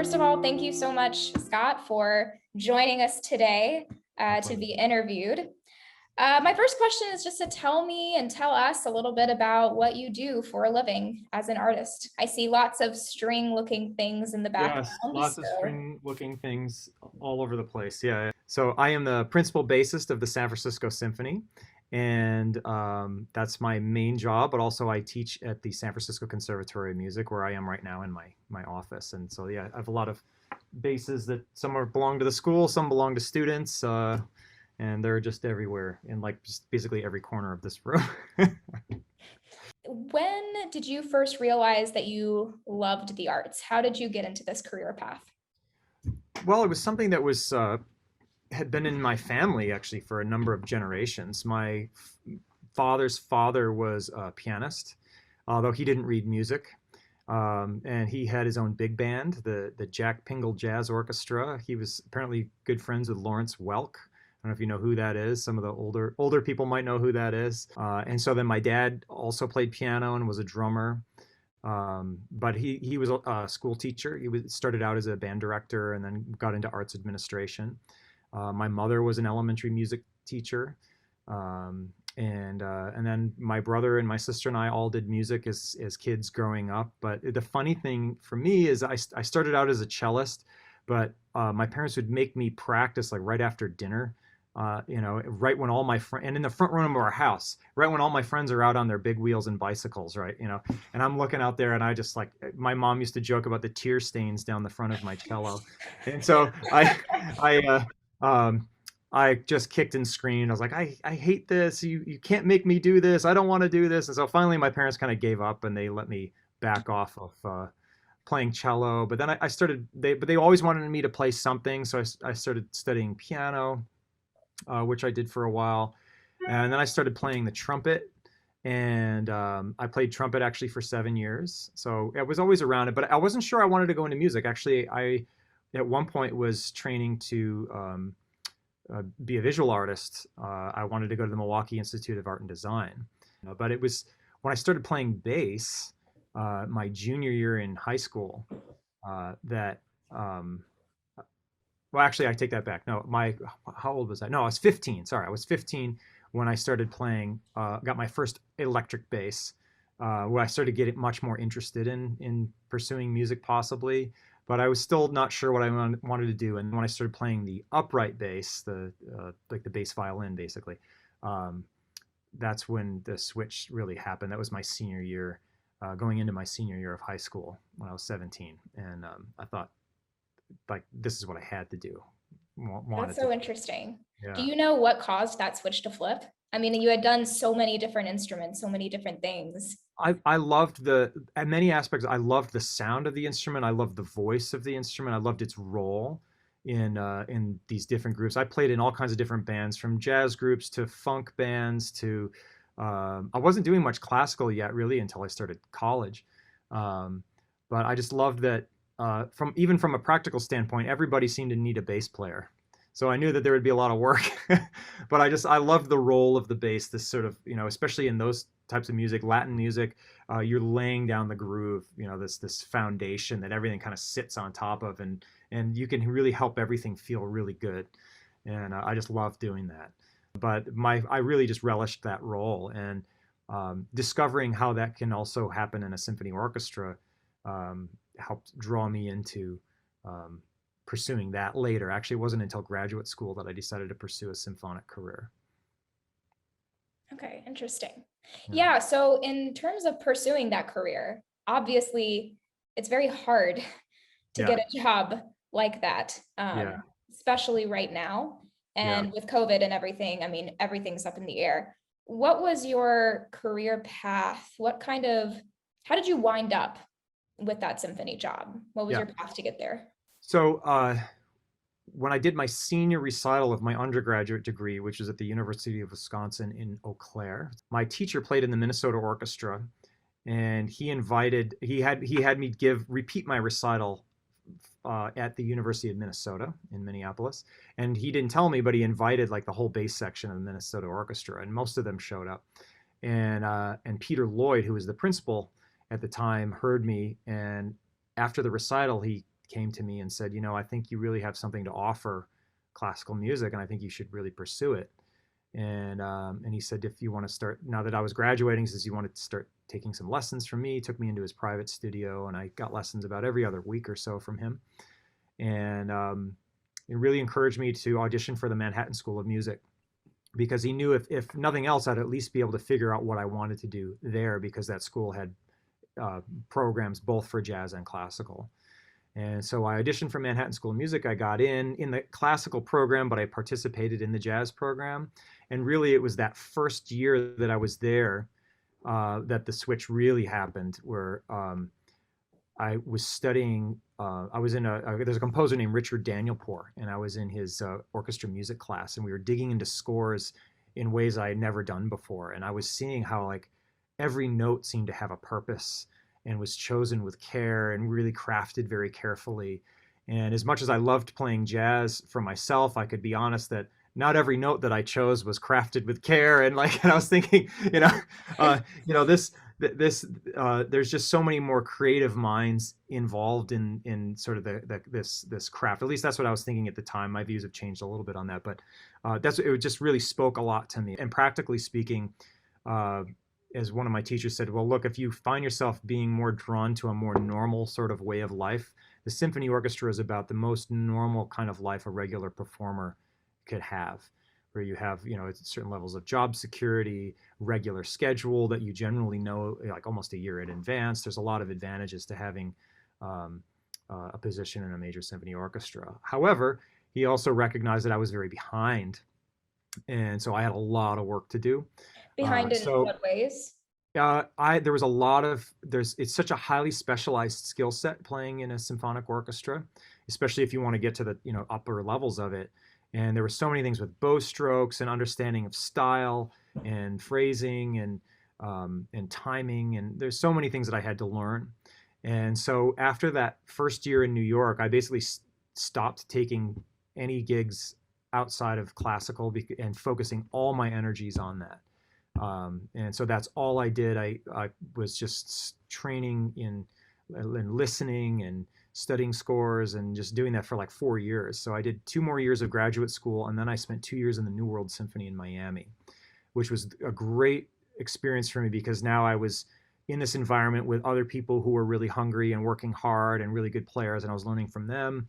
first of all, thank you so much, Scott, for joining us today My to pleasure. be interviewed. My first question is just to tell me and tell us a little bit about what you do for a living as an artist. I see lots of string-looking things in the Yes, background. lots of So, string-looking things all over the place. Yeah. So I am the principal bassist of the San Francisco Symphony, and that's my main job. But also I teach at the San Francisco Conservatory of Music, where I am right now in my office. And so yeah, I have a lot of basses that some belong to the school, some belong to students, and they're just everywhere in like just basically every corner of this room. when did you first realize that you loved the arts? How did you get into this career path? Well, it was something that was had been in my family actually for a number of generations. My father's father was a pianist, although he didn't read music. And he had his own big band, the Jack Pingel Jazz Orchestra. He was apparently good friends with Lawrence Welk. I don't know if you know who that is. Some of the older people might know who that is. And so then my dad also played piano and was a drummer. But he was a school teacher. Started out as a band director and then got into arts administration. My mother was an elementary music teacher. And then my brother and my sister and I all did music as kids growing up. But the funny thing for me is I started out as a cellist, but my parents would make me practice like right after dinner. Right when all my friends, and in the front room of our house, right when all my friends are out on their big wheels and bicycles, right, and I'm looking out there, and I just like my mom used to joke about the tear stains down the front of my cello, and so I um, I just kicked and screamed. I was like, I hate this. You can't make me do this. I don't want to do this. And so finally, my parents kind of gave up and they let me back off of playing cello. But then I started. They always wanted me to play something, so I started studying piano, which I did for a while. And then I started playing the trumpet. And I played trumpet actually for 7 years. So I was always around it, but I wasn't sure I wanted to go into music. Actually, I at one point was training to be a visual artist. I wanted to go to the Milwaukee Institute of Art and Design. But it was when I started playing bass my junior year in high school that well, actually, I take that back. No, how old was I? No, I was 15. Sorry, I was 15 when I started playing. Got my first electric bass, where I started getting much more interested in pursuing music, possibly. But I was still not sure what I wanted to do. And when I started playing the upright bass, the like the bass violin, basically, um, that's when the switch really happened. That was my senior year, going into my senior year of high school when I was 17, and I thought like this is what I had to do, That's wanted to so do. interesting. Do Yeah. you know what caused that switch to flip? I mean, you had done so many different instruments, so many different things. I loved at many aspects. I loved the sound of the instrument. I loved the voice of the instrument. I loved its role in these different groups. I played in all kinds of different bands, from jazz groups to funk bands to. I wasn't doing much classical yet, really, until I started college. Um, but I just loved that. From a practical standpoint, everybody seemed to need a bass player. So I knew that there would be a lot of work, but I loved the role of the bass. This sort of, especially in those types of music, Latin music, you're laying down the groove, this foundation that everything kind of sits on top of, and you can really help everything feel really good. And I just love doing that. But I really just relished that role, and discovering how that can also happen in a symphony orchestra helped draw me into um, pursuing that later. Actually, it wasn't until graduate school that I decided to pursue a symphonic career. Okay, interesting. Yeah. Yeah, so in terms of pursuing that career, obviously it's very hard to Yeah. get a job like that, Yeah. especially right now. Yeah. And with COVID and everything, I mean, everything's up in the air. What was your career path? How did you wind up with that symphony job? What was Yeah. your path to get there? So when I did my senior recital of my undergraduate degree, which was at the University of Wisconsin in Eau Claire, my teacher played in the Minnesota Orchestra, and he had me repeat my recital at the University of Minnesota in Minneapolis. And he didn't tell me, but he invited like the whole bass section of the Minnesota Orchestra, and most of them showed up. And Peter Lloyd, who was the principal at the time, heard me, and after the recital, he came to me and said, you know, I think you really have something to offer classical music, and I think you should really pursue it. And he said, if you want to start, now that I was graduating, he says, you wanted to start taking some lessons from me. He took me into his private studio, and I got lessons about every other week or so from him. And it really encouraged me to audition for the Manhattan School of Music, because he knew if nothing else, I'd at least be able to figure out what I wanted to do there, because that school had programs both for jazz and classical. And so I auditioned for Manhattan School of Music. I got in the classical program, but I participated in the jazz program. And really, it was that first year that I was there that the switch really happened, where I was studying. I was in there's a composer named Richard Danielpour, and I was in his orchestra music class, and we were digging into scores in ways I had never done before. And I was seeing how like every note seemed to have a purpose and was chosen with care and really crafted very carefully. And as much as I loved playing jazz for myself, I could be honest that not every note that I chose was crafted with care. And like, and I was thinking, there's just so many more creative minds involved in sort of this craft. At least that's what I was thinking at the time. My views have changed a little bit on that, but it just really spoke a lot to me. And practically speaking, as one of my teachers said, well, look, if you find yourself being more drawn to a more normal sort of way of life, the symphony orchestra is about the most normal kind of life a regular performer could have, where you have, certain levels of job security, regular schedule that you generally know like almost a year in advance. There's a lot of advantages to having a position in a major symphony orchestra. However, he also recognized that I was very behind, and so I had a lot of work to do. Behind it in So what ways? there was a lot of it's such a highly specialized skill set playing in a symphonic orchestra, especially if you want to get to the upper levels of it. And there were so many things with bow strokes and understanding of style and phrasing and timing, and there's so many things that I had to learn. And so after that first year in New York, I basically stopped taking any gigs outside of classical and focusing all my energies on that. And so that's all I did. I was just training in listening and studying scores and just doing that for like 4 years. So I did 2 more years of graduate school, and then I spent 2 years in the New World Symphony in Miami, which was a great experience for me, because now I was in this environment with other people who were really hungry and working hard and really good players, and I was learning from them,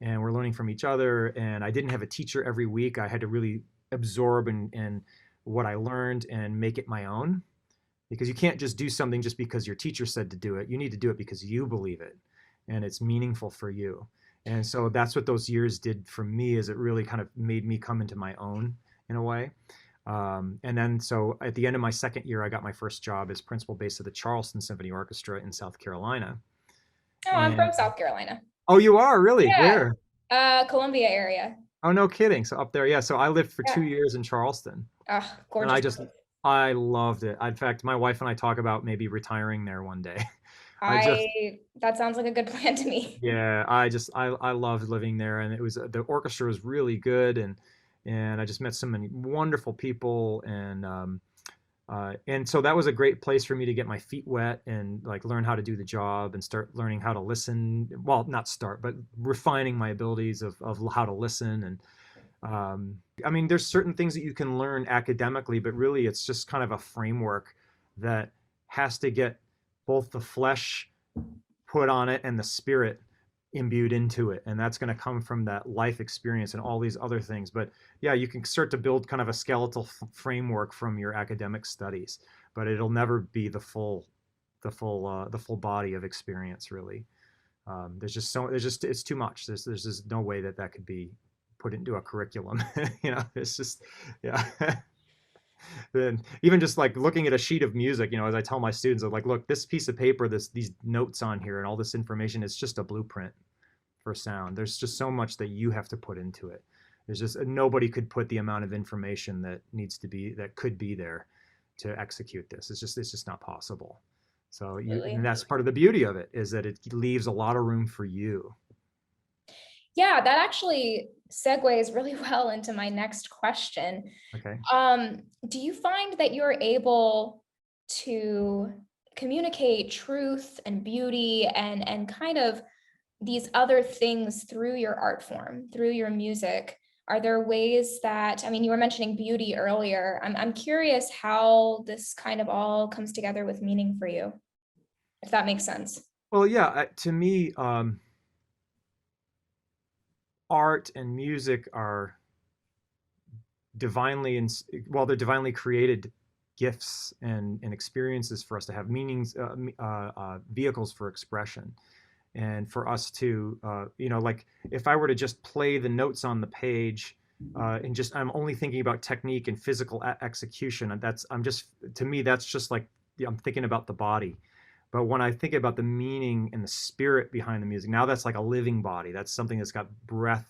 and we're learning from each other. And I didn't have a teacher every week. I had to really absorb and what I learned and make it my own, because you can't just do something just because your teacher said to do it. You need to do it because you believe it and it's meaningful for you. And so that's what those years did for me, is it really kind of made me come into my own in a way. And then so at the end of my second year, I got my first job as principal bass of the Charleston Symphony Orchestra in South Carolina. Oh, I'm And from South Carolina. oh, you are really? Yeah. Where? Columbia area. Oh, no kidding. So up there, yeah. So I lived for Yeah. 2 years in Charleston. Oh, And gorgeous. I loved it. In fact, my wife and I talk about maybe retiring there one day. I just, That sounds like a good plan to me. yeah, I loved living there, and it was the orchestra was really good, and I just met so many wonderful people, and so that was a great place for me to get my feet wet and like learn how to do the job and start learning how to listen. Well, not start, but refining my abilities of how to listen. And I mean, there's certain things that you can learn academically, but really it's just kind of a framework that has to get both the flesh put on it and the spirit imbued into it. And that's going to come from that life experience and all these other things. But yeah, you can start to build kind of a skeletal framework from your academic studies, but it'll never be the full body of experience, really. It's too much. There's just no way that could be put into a curriculum. It's just, yeah. Then even just like looking at a sheet of music, as I tell my students, I'm like, look, this piece of paper, these notes on here and all this information is just a blueprint for sound. There's just so much that you have to put into it. There's just nobody could put the amount of information that could be there to execute this. It's just not possible. So and that's part of the beauty of it, is that it leaves a lot of room for you. Yeah, that actually segues really well into my next question. Okay. Do you find that you're able to communicate truth and beauty and kind of these other things through your art form, through your music? Are there ways that, I mean, you were mentioning beauty earlier. I'm curious how this kind of all comes together with meaning for you, if that makes sense. Well, yeah, to me, art and music are divinely, well, they're divinely created gifts and experiences for us to have meanings, vehicles for expression. And for us to, like if I were to just play the notes on the page, and just I'm only thinking about technique and physical execution, and I'm just, to me that's just like, I'm thinking about the body. But when I think about the meaning and the spirit behind the music, now that's like a living body. That's something that's got breath.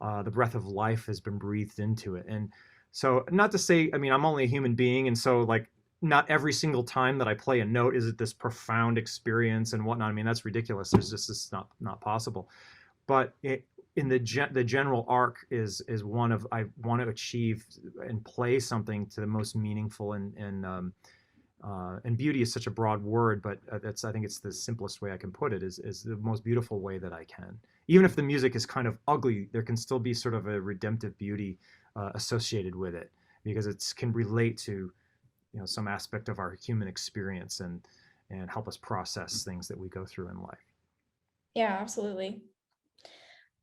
The breath of life has been breathed into it. And so, not to say, I mean, I'm only a human being, and so like not every single time that I play a note is it this profound experience and whatnot. I mean, that's ridiculous. There's just, it's not possible. But in the general arc is one of, I want to achieve and play something to the most meaningful, and beauty is such a broad word, but that's, I think it's the simplest way I can put it, is the most beautiful way that I can. Even if the music is kind of ugly, there can still be sort of a redemptive beauty associated with it, because it can relate to, some aspect of our human experience, and help us process things that we go through in life. Yeah, absolutely.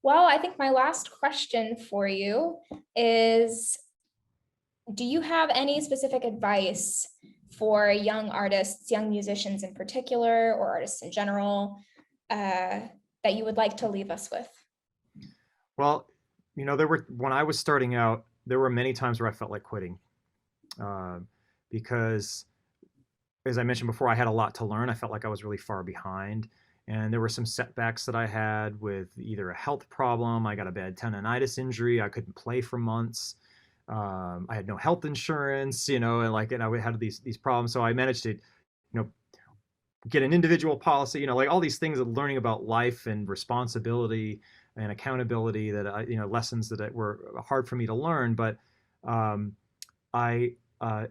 Well, I think my last question for you is, do you have any specific advice for young artists, young musicians in particular, or artists in general, that you would like to leave us with? Well, there were, when I was starting out, there were many times where I felt like quitting, uh, because, as I mentioned before, I had a lot to learn. I felt like I was really far behind. And there were some setbacks that I had with either a health problem. I got a bad tendonitis injury. I couldn't play for months. I had no health insurance, and I had these problems. So I managed to, get an individual policy, like all these things of learning about life and responsibility and accountability, that lessons that were hard for me to learn. But um, I, uh,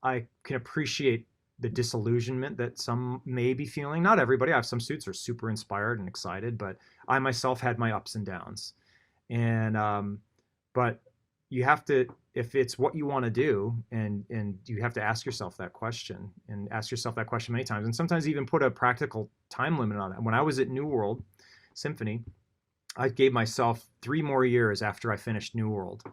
I can appreciate the disillusionment that some may be feeling. Not everybody. I have some students who are super inspired and excited, but I myself had my ups and downs. And but you have to, if it's what you want to do, and you have to ask yourself that question, and ask yourself that question many times, and sometimes even put a practical time limit on it. When I was at New World Symphony, I gave myself 3 more years after I finished New World. I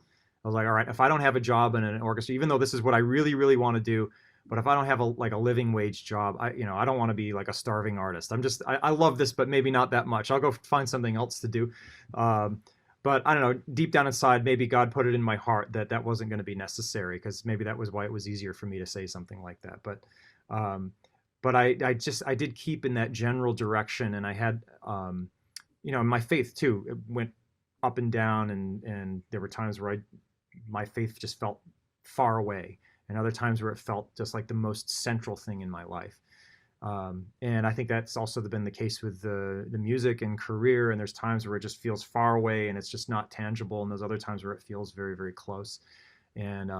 was like, all right, if I don't have a job in an orchestra, even though this is what I really, really want to do, but if I don't have a living wage job, I don't want to be like a starving artist. I love this, but maybe not that much. I'll go find something else to do. Um, but I don't know, deep down inside, maybe God put it in my heart that that wasn't going to be necessary, because maybe that was why it was easier for me to say something like that. Um, but I did keep in that general direction, and I had, my faith too, it went up and down, and there were times where my faith just felt far away, and other times where it felt just like the most central thing in my life. And I think that's also been the case with the music and career. And there's times where it just feels far away and it's just not tangible, and there's other times where it feels very, very close. And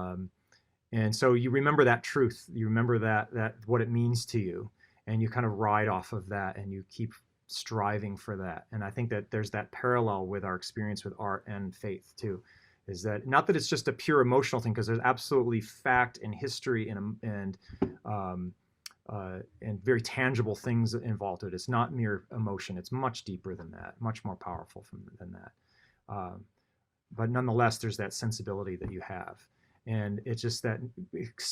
and so you remember that truth, you remember that what it means to you, and you kind of ride off of that, and you keep striving for that. And I think that there's that parallel with our experience with art and faith too, is that not that it's just a pure emotional thing, because there's absolutely fact and history um, and very tangible things involved with it. It's not mere emotion. It's much deeper than that, much more powerful than that. Um, but nonetheless, there's that sensibility that you have. And it's just that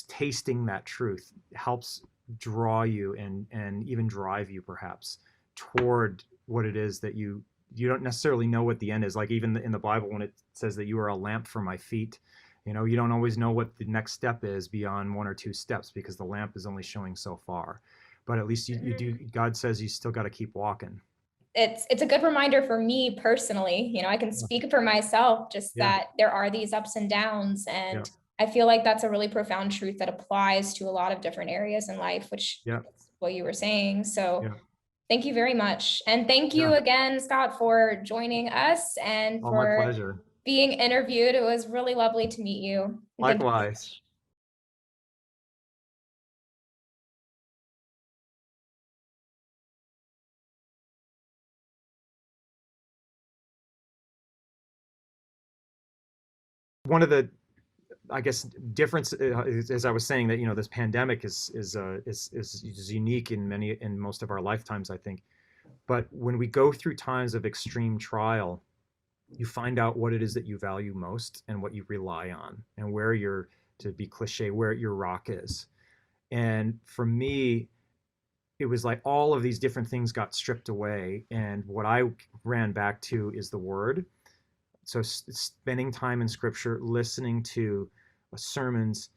tasting that truth helps draw you, and even drive you perhaps toward what it is that you don't necessarily know what the end is. Like even in the Bible, when it says that you are a lamp for my feet, you don't always know what the next step is beyond 1 or 2 steps, because the lamp is only showing so far. But at least you do, God says you still got to keep walking. It's a good reminder for me personally. I can Yeah. speak for myself, just Yeah. that there are these ups and downs, Yeah. and I feel like that's a really profound truth that applies to a lot of different areas in life, which Yeah. is what you were saying. So Yeah. thank you very much. And thank you Yeah. again, Scott, for joining us and All my for pleasure. being interviewed. It was really lovely to meet you. Thank you. Likewise. one of the, I guess, difference, as I was saying, that this pandemic is unique in most of our lifetimes, I think. But when we go through times of extreme trial, you find out what it is that you value most and what you rely on, and where your, to be cliche, where your rock is. And for me, it was like all of these different things got stripped away, and what I ran back to is the word. So spending time in scripture, listening to sermons,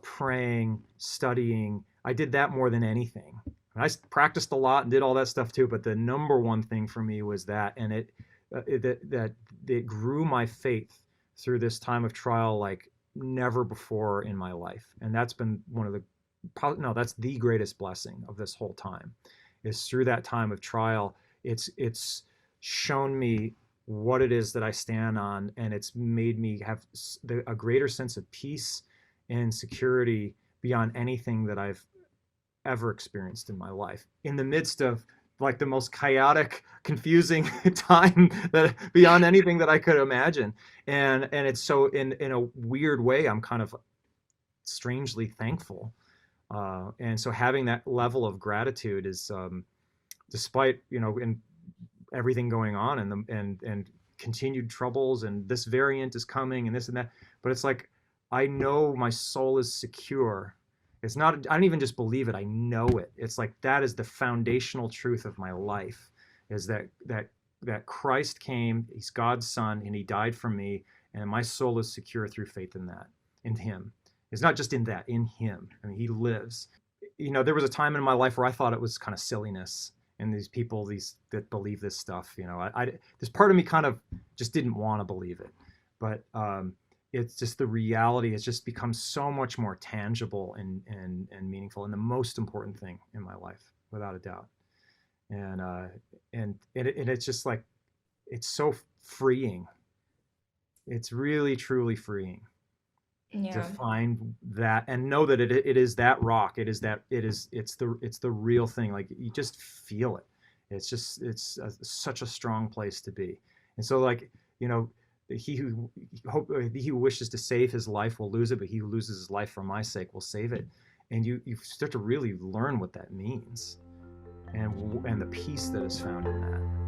praying, studying. I did that more than anything. I practiced a lot and did all that stuff too, but the number one thing for me was that, and it grew my faith through this time of trial like never before in my life. And that's been one of the, no, that's the greatest blessing of this whole time, is through that time of trial. It's shown me what it is that I stand on, and it's made me have a greater sense of peace and security beyond anything that I've ever experienced in my life, in the midst of like the most chaotic, confusing time, that beyond anything that I could imagine. And it's so, in a weird way, I'm kind of strangely thankful. And so having that level of gratitude is, despite in everything going on, and continued troubles, and this variant is coming and this and that, but it's like I know my soul is secure. It's not, I don't even just believe it, I know it. It's like that is the foundational truth of my life, is that Christ came, he's God's son, and he died for me, and my soul is secure through faith in that, in him. It's not just in that, in him. I mean, he lives. There was a time in my life where I thought it was kind of silliness, and these people, these that believe this stuff, this part of me kind of just didn't want to believe it. But it's just the reality has just become so much more tangible and meaningful, and the most important thing in my life, without a doubt. And it's just like, it's so freeing. It's really truly freeing to Yeah. find that and know that it is that rock. It's the real thing. Like, you just feel it. Such a strong place to be. And so, like, he who wishes to save his life will lose it, but he who loses his life for my sake will save it. And you start to really learn what that means, and the peace that is found in that.